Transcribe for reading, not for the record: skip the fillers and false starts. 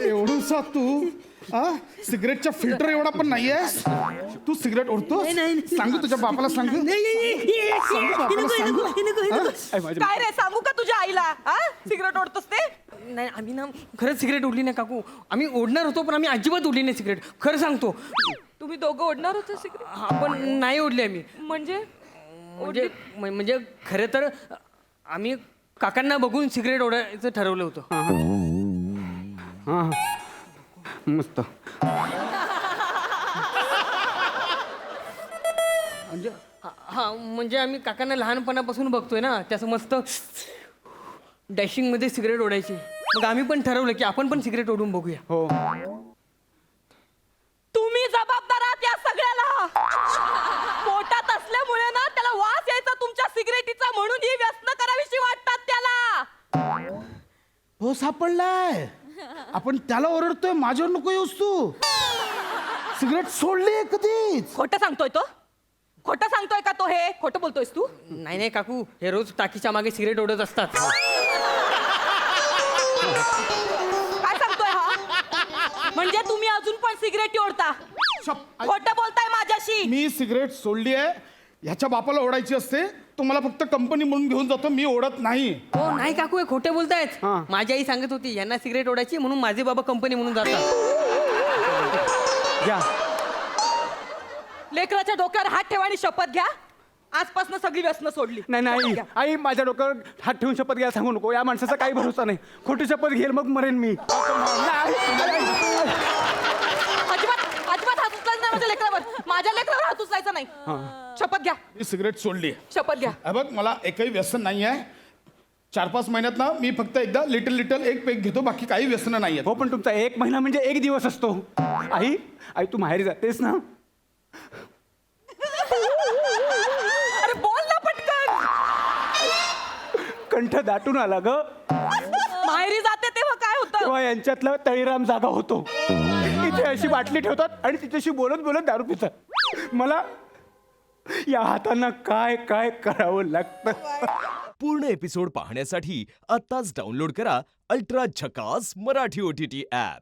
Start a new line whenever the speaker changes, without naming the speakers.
एवढूसा तू सिगरेटच्या filter एवढा पण नाहीयेस. तू सिगरेट ओढतो. सांगू तुझ्या बापाला सांगू.
काय रे सांगू का तुझ्या आईला सिगरेट ओढतोस ते?
नाही आम्ही ना खरंच सिगरेट ओढली नाही काकू. आम्ही ओढणार होतो पण आम्ही अजिबात ओढली नाही सिगरेट. खरं सांगतो.
तुम्ही दोघं ओढणार होते सिगरेट?
आपण नाही ओढली आम्ही.
म्हणजे
खरं तर आम्ही काकांना बघून सिगरेट ओढायचं ठरवलं होतं.
मस्त.
म्हणजे आम्ही काकांना लहानपणापासून बघतोय ना त्याचं मस्त डॅशिंग मध्ये सिगरेट ओढायची. मग आम्ही पण ठरवलं की आपण पण सिगरेट ओढून बघूया.
हो.
तुम्ही जबाबदार आहात या सगळ्याला. पोटात असल्यामुळे ना त्याला वास यायचा तुमच्या सिगरेटीचा, म्हणून ही व्यसन करावीशी वाटतात त्याला.
हो सापडलाय. आपण त्याला ओरडतोय, माझ्यावर नको येऊस तू. सिगरेट सोडली कधीच.
खोटं सांगतोय तो. खोटं सांगतोय का तो? हे खोटं बोलतोयस तू?
नाही नाही काकू हे रोज टाकीच्या मागे सिगरेट ओढत असतात.
काय सांगतोय हा? म्हणजे तुम्ही अजून पण सिगरेटी ओढता? खोटं बोलताय माझ्याशी.
मी सिगरेट सोडली आहे. ह्याच्या बापाला ओढायची असते. तो मला फक्त कंपनी म्हणून घेऊन जातो. मी ओढत नाही.
हो नाही काकू हे खोटे बोलतायत. माझी आई सांगत होती यांना सिगरेट ओढायची म्हणून माझे बाबा कंपनी म्हणून जातात.
लेकराच्या डोक्यावर हात ठेवा आणि शपथ घ्या. आजपासून सगळी व्यसनं सोडली.
नाही आई माझ्या डोक्यावर हात ठेवून शपथ घ्यायला सांगू नको. या माणसाचा काही भरोसा नाही. खोटी शपथ घेईल मग मरेन मी.
अजिबात हात उचलायचा नाही माझ्या लेकरावर. माझ्या लेकरावर हात उचलायचा नाही. शपथ घ्या.
मी सिगरेट सोडली.
शपथ घ्या.
बघ मला एकही व्यसन नाही आहे. 4-5 महिन्यात ना मी फक्त एकदा लिटल एक पेक घेतो. बाकी काही व्यसन नाही आहे.
हो पण तुमचा 1 महिना म्हणजे 1 दिवस असतो. आई तू माहेरी जातेस ना?
अरे बोल ना पटकन.
कंठ दाटून आला ग.
माहेरी जाते तेव्हा काय होतं?
तेव्हा यांच्यातला तळीराम जागा होतो. इथे अशी बाटली ठेवतात आणि तिच्याशी बोलत बोलत दारू पितात. मला या हातांना काय काय करावं लागतं.
पूर्ण एपिसोड पाहण्यासाठी आत्ताच डाउनलोड करा अल्ट्रा झकास मराठी OTT ॲप.